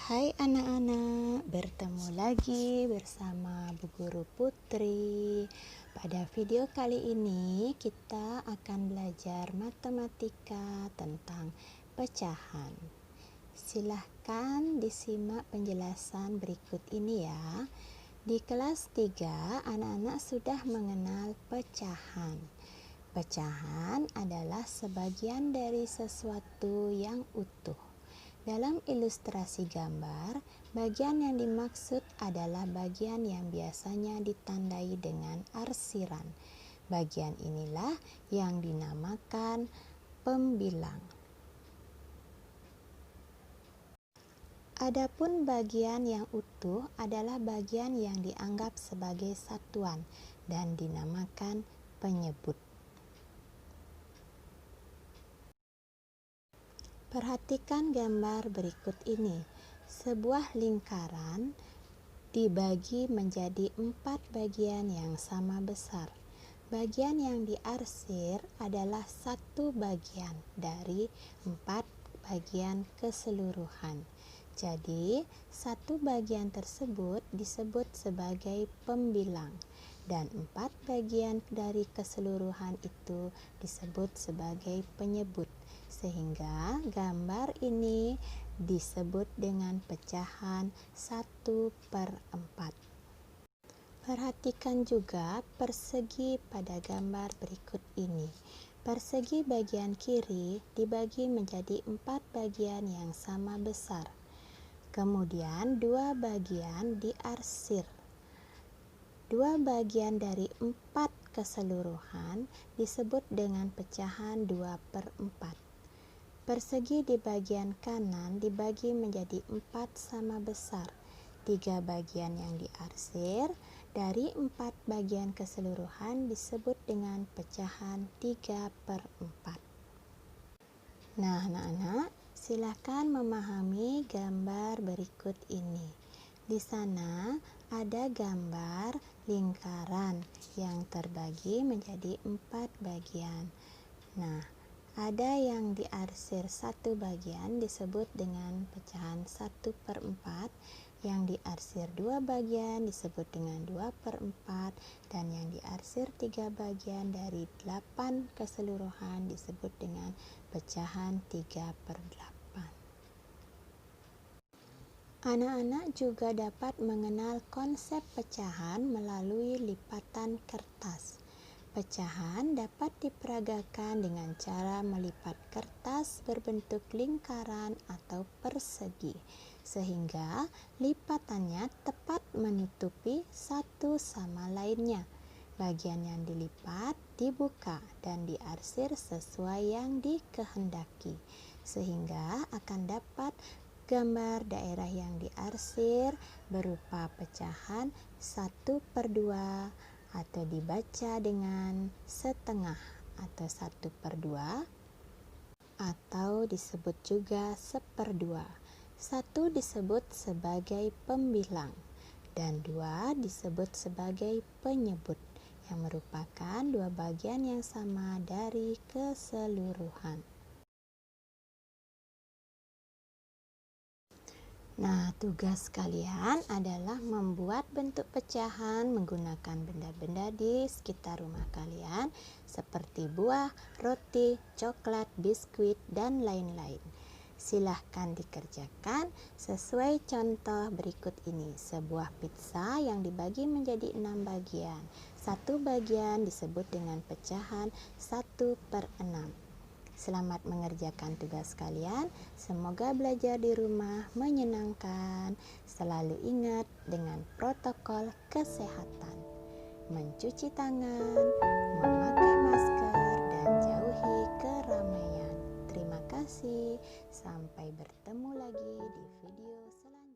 Hai anak-anak, bertemu lagi bersama Bu Guru Putri. Pada video kali ini kita akan belajar matematika tentang pecahan. Silahkan disimak penjelasan berikut ini ya. Di kelas 3, anak-anak sudah mengenal pecahan. Pecahan adalah sebagian dari sesuatu yang utuh. Dalam ilustrasi gambar, bagian yang dimaksud adalah bagian yang biasanya ditandai dengan arsiran. Bagian inilah yang dinamakan pembilang. Adapun bagian yang utuh adalah bagian yang dianggap sebagai satuan dan dinamakan penyebut. Perhatikan gambar berikut ini. Sebuah lingkaran dibagi menjadi 4 bagian yang sama besar. Bagian yang diarsir adalah satu bagian dari 4 bagian keseluruhan. Jadi, satu bagian tersebut disebut sebagai pembilang dan 4 bagian dari keseluruhan itu disebut sebagai penyebut. Sehingga gambar ini disebut dengan pecahan 1/4. Perhatikan juga persegi pada gambar berikut ini. Persegi bagian kiri dibagi menjadi 4 bagian yang sama besar. Kemudian 2 bagian diarsir. 2 bagian dari 4 keseluruhan disebut dengan pecahan 2/4. Persegi di bagian kanan dibagi menjadi 4 sama besar. 3 bagian yang diarsir dari 4 bagian keseluruhan disebut dengan pecahan 3/4. Nah, anak-anak, silakan memahami gambar berikut ini. Di sana ada gambar lingkaran yang terbagi menjadi 4 bagian. Nah, ada yang diarsir satu bagian disebut dengan pecahan 1/4, yang diarsir 2 bagian disebut dengan 2/4, dan yang diarsir 3 bagian dari 8 keseluruhan disebut dengan pecahan 3/8. Anak-anak juga dapat mengenal konsep pecahan melalui lipatan kertas. Pecahan dapat diperagakan dengan cara melipat kertas berbentuk lingkaran atau persegi, sehingga lipatannya tepat menutupi satu sama lainnya. Bagian yang dilipat dibuka dan diarsir sesuai yang dikehendaki, sehingga akan dapat gambar daerah yang diarsir berupa pecahan 1/2 atau dibaca dengan setengah atau 1/2, atau disebut juga 1/2. 1 disebut sebagai pembilang dan 2 disebut sebagai penyebut, yang merupakan 2 bagian yang sama dari keseluruhan. Nah, tugas kalian adalah membuat bentuk pecahan menggunakan benda-benda di sekitar rumah kalian seperti buah, roti, coklat, biskuit, dan lain-lain. Silahkan dikerjakan sesuai contoh berikut ini. Sebuah pizza yang dibagi menjadi 6 bagian. Satu bagian disebut dengan pecahan 1/6. Selamat mengerjakan tugas kalian. Semoga belajar di rumah menyenangkan. Selalu ingat dengan protokol kesehatan. Mencuci tangan, memakai masker, dan jauhi keramaian. Terima kasih. Sampai bertemu lagi di video selanjutnya.